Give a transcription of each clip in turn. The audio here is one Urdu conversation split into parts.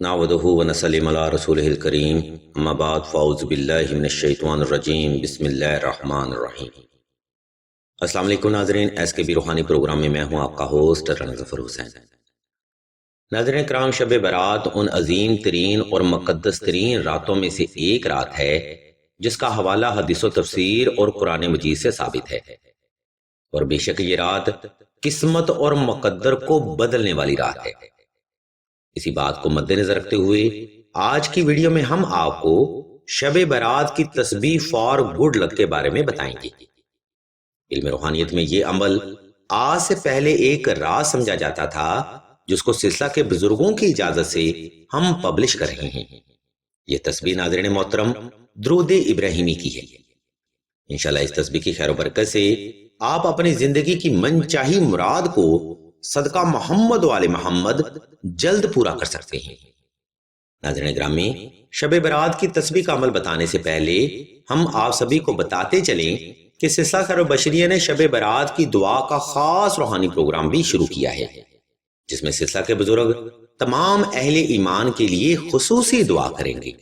نعوذہ ونسلم علی رسولہ الکریم اما بعد فاعوذ باللہ من الشیطان الرجیم بسم اللہ الرحمن الرحیم۔ السلام علیکم ناظرین، ایس کے بی روحانی پروگرام میں ہوں آپ کا ہوسٹ رانا ظفر حسین۔ ناظرین کرام، شب برات ان عظیم ترین اور مقدس ترین راتوں میں سے ایک رات ہے جس کا حوالہ حدیث و تفسیر اور قرآن مجید سے ثابت ہے، اور بے شک یہ رات قسمت اور مقدر کو بدلنے والی رات ہے۔ اسی بات کو مد نظر رکھتے ہوئے آج کی ویڈیو میں ہم آپ کو شب برات کی تسبیح فار گڈ لک کے بارے میں بتائیں گے۔ علم روحانیت میں یہ عمل آج سے پہلے ایک راز سمجھا جاتا تھا جس کو سلسلہ کے بزرگوں کی اجازت سے ہم پبلش کر رہے ہیں۔ یہ تسبیح ناظرین محترم درود ابراہیمی کی ہے۔ انشاءاللہ اس تسبیح کی خیر و برکت سے آپ اپنی زندگی کی من چاہی مراد کو صدقہ محمد و آل محمد جلد پورا کر سکتے ہیں۔ ناظرین گرامی، شب برات کی تسبیح کا عمل بتانے سے پہلے ہم آپ سبھی کو بتاتے چلیں کہ سلسلہ خیر و بشریہ نے شب برات کی دعا کا خاص روحانی پروگرام بھی شروع کیا ہے، جس میں سلسلہ کے بزرگ تمام اہل ایمان کے لیے خصوصی دعا کریں گے۔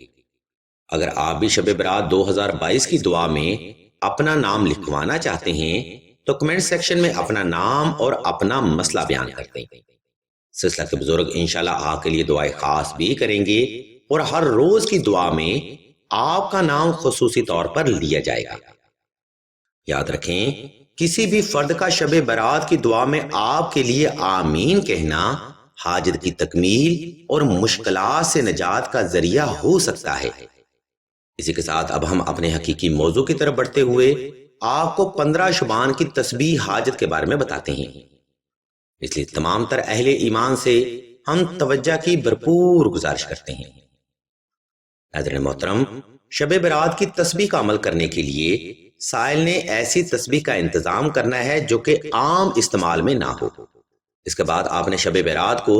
اگر آپ بھی شب برات 2022 کی دعا میں اپنا نام لکھوانا چاہتے ہیں تو کمنٹ سیکشن میں اپنا نام اور اپنا مسئلہ بیان کر دیں۔ سلسلہ کے بزرگ انشاءاللہ آپ کے لیے دعائیں خاص بھی کریں گے، اور ہر روز کی دعا میں آپ کا نام خصوصی طور پر لیا جائے گا۔ یاد رکھیں، کسی بھی فرد کا شب برات کی دعا میں آپ کے لیے آمین کہنا حاجت کی تکمیل اور مشکلات سے نجات کا ذریعہ ہو سکتا ہے۔ اسی کے ساتھ اب ہم اپنے حقیقی موضوع کی طرف بڑھتے ہوئے آپ کو 15 شعبان کی تسبیح حاجت کے بارے میں بتاتے ہیں۔ اس لیے تمام تر اہل ایمان سے ہم توجہ کی بھرپور گزارش کرتے ہیں۔ ناظرین محترم، شب برات کی تسبیح کا عمل کرنے کے لیے سائل نے ایسی تسبیح کا انتظام کرنا ہے جو کہ عام استعمال میں نہ ہو۔ اس کے بعد آپ نے شب برات کو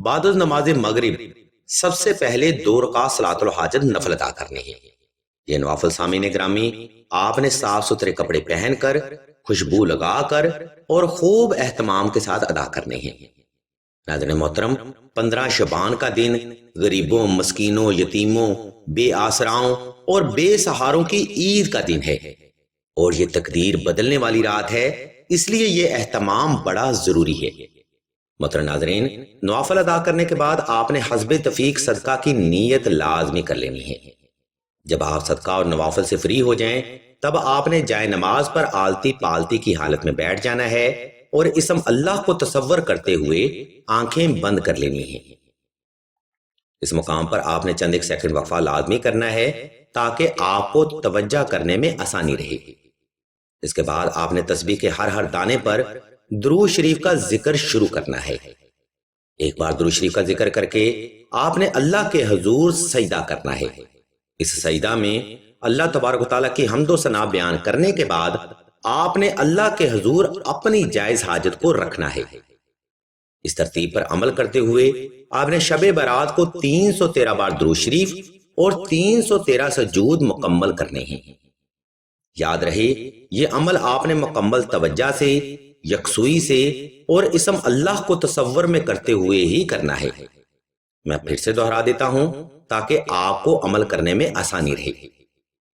بعد از نماز مغرب سب سے پہلے 2 رکعت صلاۃ الحاجت نفل ادا کرنے ہیں۔ یہ نوافل سامعین گرامی آپ نے صاف ستھرے کپڑے پہن کر، خوشبو لگا کر اور خوب اہتمام کے ساتھ ادا کرنے ہیں۔ ناظرین محترم، 15 شعبان کا دن غریبوں، مسکینوں، یتیموں، بے آسراؤں اور بے سہاروں کی عید کا دن ہے، اور یہ تقدیر بدلنے والی رات ہے، اس لیے یہ اہتمام بڑا ضروری ہے۔ محترم ناظرین، نوافل ادا کرنے کے بعد آپ نے حسب توفیق صدقہ کی نیت لازمی کر لینی ہے۔ جب آپ صدقہ اور نوافل سے فری ہو جائیں تب آپ نے جائے نماز پر آلتی پالتی کی حالت میں بیٹھ جانا ہے اور اسم اللہ کو تصور کرتے ہوئے آنکھیں بند کر لینی ہیں۔ اس مقام پر آپ نے چند ایک سیکنڈ وقفہ لازمی کرنا ہے تاکہ آپ کو توجہ کرنے میں آسانی رہے۔ اس کے بعد آپ نے تسبیح کے ہر دانے پر درود شریف کا ذکر شروع کرنا ہے۔ ایک بار درود شریف کا ذکر کر کے آپ نے اللہ کے حضور سجدہ کرنا ہے۔ اس سجدہ میں اللہ تبارک و تعالیٰ کی حمد و ثنا بیان کرنے کے بعد آپ نے اللہ کے حضور اپنی جائز حاجت کو رکھنا ہے۔ اس ترتیب پر عمل کرتے ہوئے آپ نے شب برات کو 313 بار درود شریف اور 313 سجود مکمل کرنے ہیں۔ یاد رہے، یہ عمل آپ نے مکمل توجہ سے، یکسوئی سے اور اسم اللہ کو تصور میں کرتے ہوئے ہی کرنا ہے۔ میں پھر سے دہرا دیتا ہوں تاکہ آپ کو عمل کرنے میں آسانی رہے۔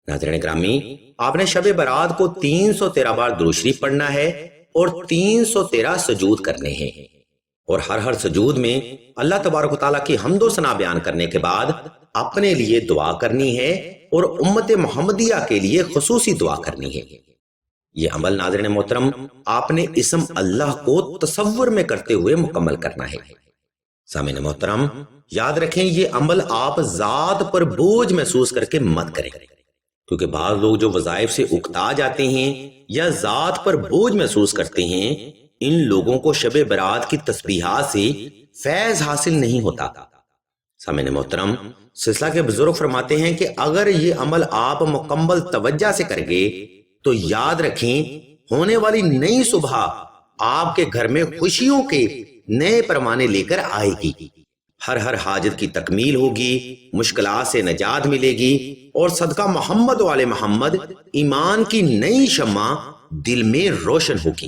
ناظرین گرامی، آپ نے شب برات کو 313 بار درود شریف پڑھنا ہے اور 313 سجود کرنے ہیں، اور ہر سجود میں اللہ تبارک و تعالیٰ کی حمد و ثنا بیان کرنے کے بعد اپنے لیے دعا کرنی ہے اور امت محمدیہ کے لیے خصوصی دعا کرنی ہے۔ یہ عمل ناظرین محترم آپ نے اسم اللہ کو تصور میں کرتے ہوئے مکمل کرنا ہے۔ سامعین محترم، یاد رکھیں، یہ عمل آپ ذات پر بوجھ محسوس کر کے مت کریں، کیونکہ بعض لوگ جو وظائف سے اکتا جاتے ہیں یا ذات پر بوجھ محسوس کرتے ہیں، ان لوگوں کو شب برات کی تسبیحات سے فیض حاصل نہیں ہوتا۔ سامعین محترم، سلسلہ کے بزرگ فرماتے ہیں کہ اگر یہ عمل آپ مکمل توجہ سے کریں گے تو یاد رکھیں، ہونے والی نئی صبح آپ کے گھر میں خوشیوں کے نئے پروانے لے کر آئے گی۔ ہر حاجت کی تکمیل ہوگی، مشکلات سے نجات ملے گی، اور صدقہ محمد و آل محمد ایمان کی نئی شمع دل میں روشن ہوگی۔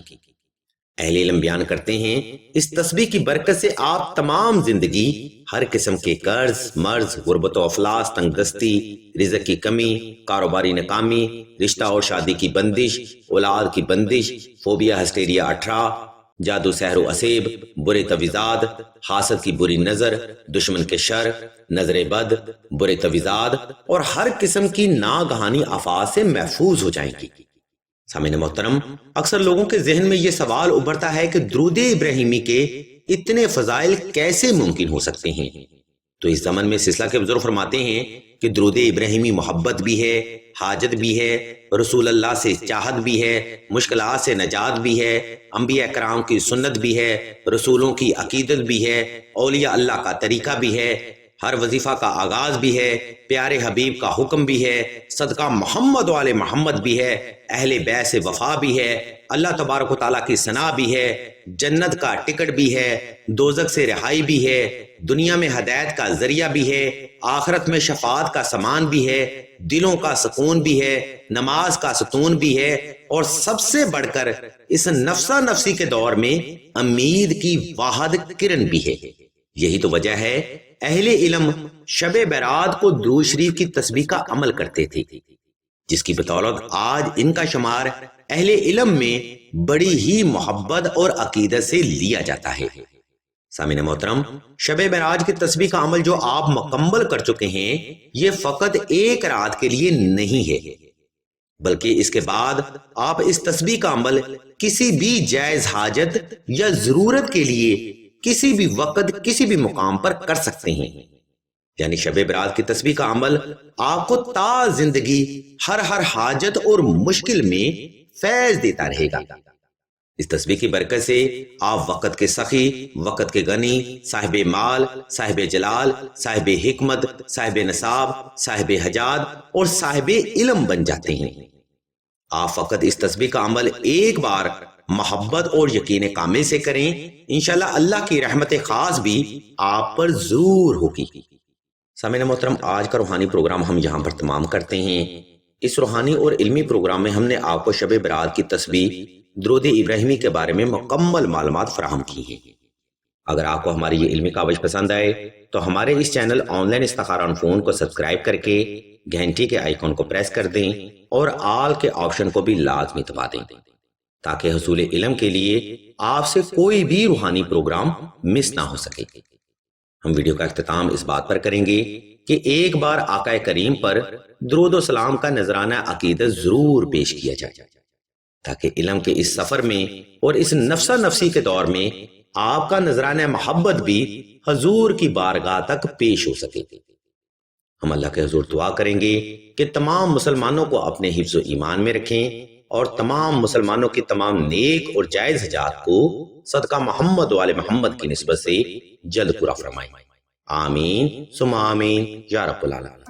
اہل علم بیان کرتے ہیں اس تسبیح کی برکت سے آپ تمام زندگی ہر قسم کے قرض، مرض، غربت و افلاس، تنگ دستی، رزق کی کمی، کاروباری ناکامی، رشتہ اور شادی کی بندش، اولاد کی بندش، فوبیا، ہسٹیریا 18، جادو، سحر و اسیب، برے تویزات، حاسد کی بری نظر، دشمن کے شر، نظر بد، برے تویزات اور ہر قسم کی ناگہانی آفات سے محفوظ ہو جائیں گی۔ سامعین محترم، اکثر لوگوں کے ذہن میں یہ سوال ابھرتا ہے کہ درود ابراہیمی کے اتنے فضائل کیسے ممکن ہو سکتے ہیں؟ تو اس زمن میں سلسلہ کے بزرگ فرماتے ہیں کہ درود ابراہیمی محبت بھی ہے، حاجت بھی ہے، رسول اللہ سے چاہت بھی ہے، مشکلات سے نجات بھی ہے، انبیاء کرام کی سنت بھی ہے، رسولوں کی عقیدت بھی ہے، اولیاء اللہ کا طریقہ بھی ہے، ہر وظیفہ کا آغاز بھی ہے، پیارے حبیب کا حکم بھی ہے، صدقہ محمد والے محمد بھی ہے، اہل بیت سے وفا بھی ہے، اللہ تبارک و تعالیٰ کی ثنا بھی ہے، جنت کا ٹکٹ بھی ہے، دوزخ سے رہائی بھی ہے، دنیا میں ہدایت کا ذریعہ بھی ہے، آخرت میں شفاعت کا سامان بھی ہے، دلوں کا سکون بھی ہے، نماز کا ستون بھی ہے، اور سب سے بڑھ کر اس نفسا نفسی کے دور میں امید کی واحد کرن بھی ہے۔ یہی تو وجہ ہے اہل علم شب برات کو درود شریف کی تسبیح کا عمل کرتے تھے، جس کی بدولت آج ان کا شمار اہل علم میں بڑی ہی محبت اور عقیدت سے لیا جاتا ہے۔ سامعین محترم، شب معراج کی تسبیح کا عمل جو آپ مکمل کر چکے ہیں، یہ فقط ایک رات کے لیے نہیں ہے، بلکہ اس کے بعد آپ اس تسبیح کا عمل کسی بھی جائز حاجت یا ضرورت کے لیے کسی بھی وقت کسی بھی مقام پر کر سکتے ہیں۔ یعنی شب برات کی تسبیح کا عمل آپ کو تا زندگی ہر حاجت اور مشکل میں فیض دیتا رہے گا۔ اس تسبیح کی برکت سے آپ وقت کے سخی، وقت کے غنی، صاحب مال، صاحب جلال، صاحب حکمت، صاحب نصاب، صاحب حجات اور صاحب علم بن جاتے ہیں۔ آپ فقط اس تسبیح کا عمل ایک بار محبت اور یقین کامل سے کریں، انشاءاللہ اللہ کی رحمت خاص بھی آپ پر ضرور ہوگی۔ سامعین محترم، آج کا روحانی پروگرام ہم یہاں پر تمام کرتے ہیں۔ اس روحانی اور علمی پروگرام میں ہم نے آپ کو شب برات کی تسبیح درود ابراہیمی کے بارے میں مکمل معلومات فراہم کی ہیں۔ اگر آپ کو ہماری یہ علمی کاوش پسند آئے تو ہمارے اس چینل آن لائن استخارہ آن فون کو سبسکرائب کر کے گھنٹی کے آئیکن کو پریس کر دیں اور آل کے آپشن کو بھی لازمی دبا دیں، تاکہ حصول علم کے لیے آپ سے کوئی بھی روحانی پروگرام مس نہ ہو سکے۔ ہم ویڈیو کا اختتام اس بات پر کریں گے کہ ایک بار آقا کریم پر درود و سلام کا نذرانہ عقیدت ضرور پیش کیا جائے، تاکہ علم کے اس سفر میں اور اس نفسا نفسی کے دور میں آپ کا نذرانہ محبت بھی حضور کی بارگاہ تک پیش ہو سکے۔ ہم اللہ کے حضور دعا کریں گے کہ تمام مسلمانوں کو اپنے حفظ و ایمان میں رکھیں اور تمام مسلمانوں کی تمام نیک اور جائز حاجات کو صدقہ محمد والے محمد کی نسبت سے جلد پورا فرمائیں۔ آمین ثم آمین یا رب العالمین۔